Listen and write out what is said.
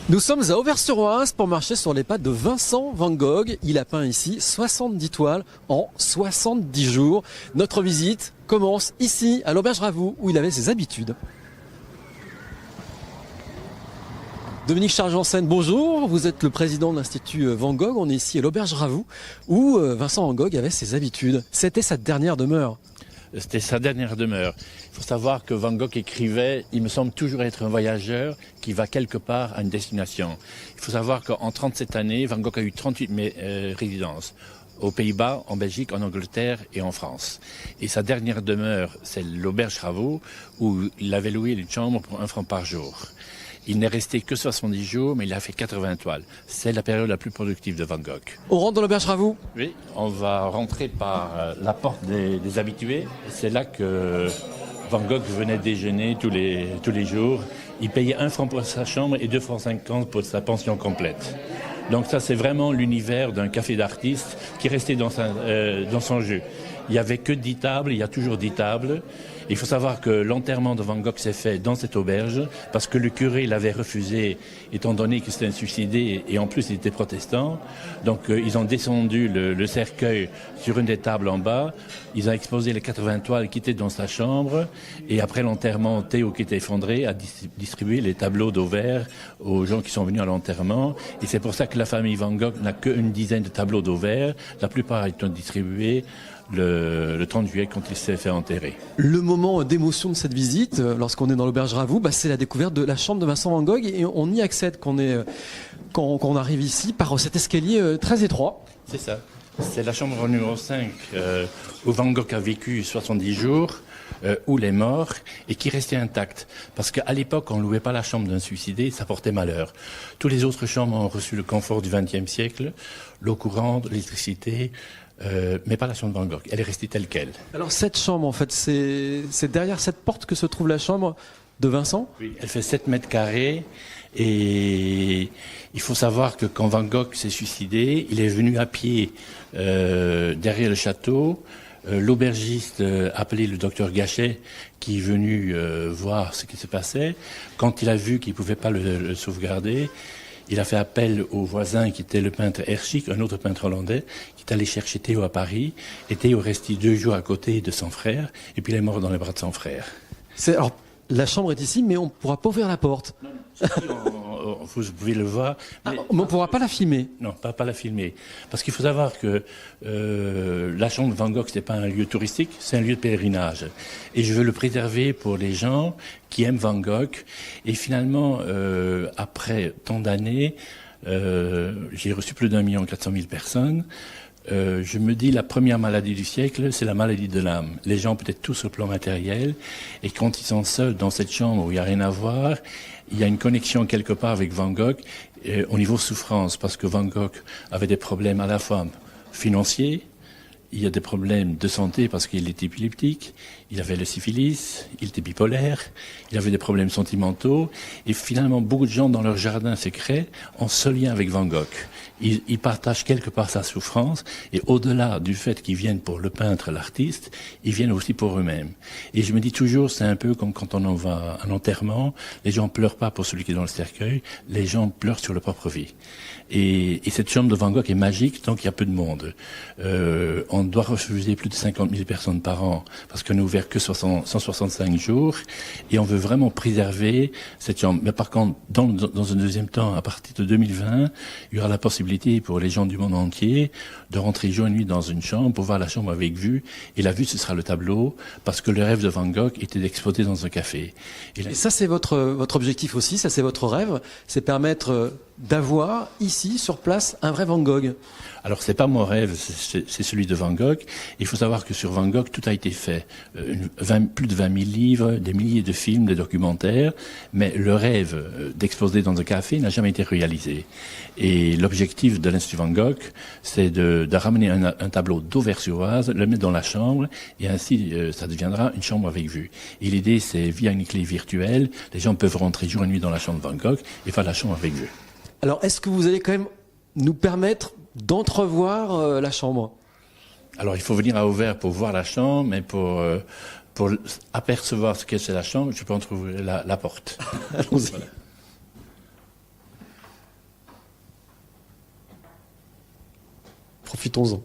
Nous sommes à Auvers-sur-Oise pour marcher sur les pas de Vincent Van Gogh. Il a peint ici 70 toiles en 70 jours. Notre visite commence ici, à l'Auberge Ravoux, où il avait ses habitudes. Dominique Charles-Janssen, bonjour. Vous êtes le président de l'Institut Van Gogh. On est ici à l'Auberge Ravoux, où Vincent Van Gogh avait ses habitudes. C'était sa dernière demeure. C'était sa dernière demeure. Il faut savoir que Van Gogh écrivait « Il me semble toujours être un voyageur qui va quelque part à une destination ». Il faut savoir qu'en 37 années, Van Gogh a eu 38 résidences. Aux Pays-Bas, en Belgique, en Angleterre et en France. Et sa dernière demeure, c'est l'Auberge Ravoux, où il avait loué une chambre pour 1 franc par jour. Il n'est resté que 70 jours, mais il a fait 80 toiles. C'est la période la plus productive de Van Gogh. On rentre dans l'Auberge Ravoux? Oui, on va rentrer par la porte des habitués. C'est là que Van Gogh venait déjeuner tous les jours. Il payait 1 franc pour sa chambre et 2,50 francs pour sa pension complète. Donc ça, c'est vraiment l'univers d'un café d'artiste qui restait dans son jeu. Il n'y avait que 10 tables, il y a toujours 10 tables. Il faut savoir que l'enterrement de Van Gogh s'est fait dans cette auberge parce que le curé l'avait refusé étant donné que c'était un suicidé et en plus il était protestant. Donc ils ont descendu le cercueil sur une des tables en bas. Ils ont exposé les 80 toiles qui étaient dans sa chambre et après l'enterrement, Théo qui était effondré a distribué les tableaux d'Auvers aux gens qui sont venus à l'enterrement. Et c'est pour ça que la famille Van Gogh n'a qu'une dizaine de tableaux d'Auvers. La plupart étant distribués le 30 juillet quand il s'est fait enterrer. Le moment d'émotion de cette visite, lorsqu'on est dans l'Auberge Ravoux, c'est la découverte de la chambre de Vincent Van Gogh et on y accède quand on arrive ici par cet escalier très étroit. C'est ça. C'est la chambre numéro 5 où Van Gogh a vécu 70 jours, où il est mort et qui restait intacte. Parce qu'à l'époque, on ne louait pas la chambre d'un suicidé, ça portait malheur. Toutes les autres chambres ont reçu le confort du XXe siècle, l'eau courante, l'électricité, mais pas la chambre de Van Gogh. Elle est restée telle qu'elle. Alors cette chambre, en fait, c'est derrière cette porte que se trouve la chambre de Vincent? Oui, elle fait 7 mètres carrés et il faut savoir que quand Van Gogh s'est suicidé, il est venu à pied derrière le château. L'aubergiste appelé le docteur Gachet qui est venu voir ce qui se passait. Quand il a vu qu'il ne pouvait pas le sauvegarder, il a fait appel au voisin qui était le peintre Herschik, un autre peintre hollandais, qui est allé chercher Théo à Paris. Et Théo est resté 2 jours à côté de son frère, et puis il est mort dans les bras de son frère. Alors, la chambre est ici, mais on ne pourra pas ouvrir la porte. Vous pouvez le voir. Mais on ne pourra pas la filmer. Non, pas la filmer. Parce qu'il faut savoir que la chambre de Van Gogh, ce n'est pas un lieu touristique, c'est un lieu de pèlerinage. Et je veux le préserver pour les gens qui aiment Van Gogh. Et finalement, après tant d'années, j'ai reçu plus d'1 400 000 personnes. Je me dis, la première maladie du siècle, c'est la maladie de l'âme. Les gens, peut-être tous au plan matériel, et quand ils sont seuls dans cette chambre où il n'y a rien à voir, il y a une connexion quelque part avec Van Gogh au niveau souffrance, parce que Van Gogh avait des problèmes à la fois financiers, il y a des problèmes de santé parce qu'il était épileptique, il avait le syphilis, il était bipolaire, il avait des problèmes sentimentaux, et finalement beaucoup de gens dans leur jardin secret ont ce lien avec Van Gogh. Ils partagent quelque part sa souffrance, et au-delà du fait qu'ils viennent pour le peintre, l'artiste, ils viennent aussi pour eux-mêmes. Et je me dis toujours, c'est un peu comme quand on en va à un enterrement, les gens pleurent pas pour celui qui est dans le cercueil, les gens pleurent sur leur propre vie. Et cette chambre de Van Gogh est magique tant qu'il y a peu de monde. On doit refuser plus de 50 000 personnes par an parce qu'on n'est ouvert que 165 jours et on veut vraiment préserver cette chambre. Mais par contre, dans un deuxième temps, à partir de 2020, il y aura la possibilité pour les gens du monde entier de rentrer jour et nuit dans une chambre pour voir la chambre avec vue. Et la vue, ce sera le tableau parce que le rêve de Van Gogh était d'exposer dans un café. Et ça, c'est votre objectif aussi, ça c'est votre rêve, c'est permettre d'avoir ici, sur place, un vrai Van Gogh. Alors c'est pas mon rêve, c'est celui de Van Gogh. Il faut savoir que sur Van Gogh, tout a été fait. Plus de 20 000 livres, des milliers de films, des documentaires, mais le rêve d'exposer dans un café n'a jamais été réalisé. Et l'objectif de l'Institut Van Gogh, c'est de ramener un tableau d'Auvers-sur-Oise, le mettre dans la chambre, et ainsi ça deviendra une chambre avec vue. Et l'idée, c'est via une clé virtuelle, les gens peuvent rentrer jour et nuit dans la chambre de Van Gogh et faire la chambre avec vue. Alors, est-ce que vous allez quand même nous permettre d'entrevoir la chambre? Alors, il faut venir à Auvers pour voir la chambre, mais pour apercevoir ce que c'est la chambre, je peux entrouvrir la porte. Allons-y. Voilà. profitons-en.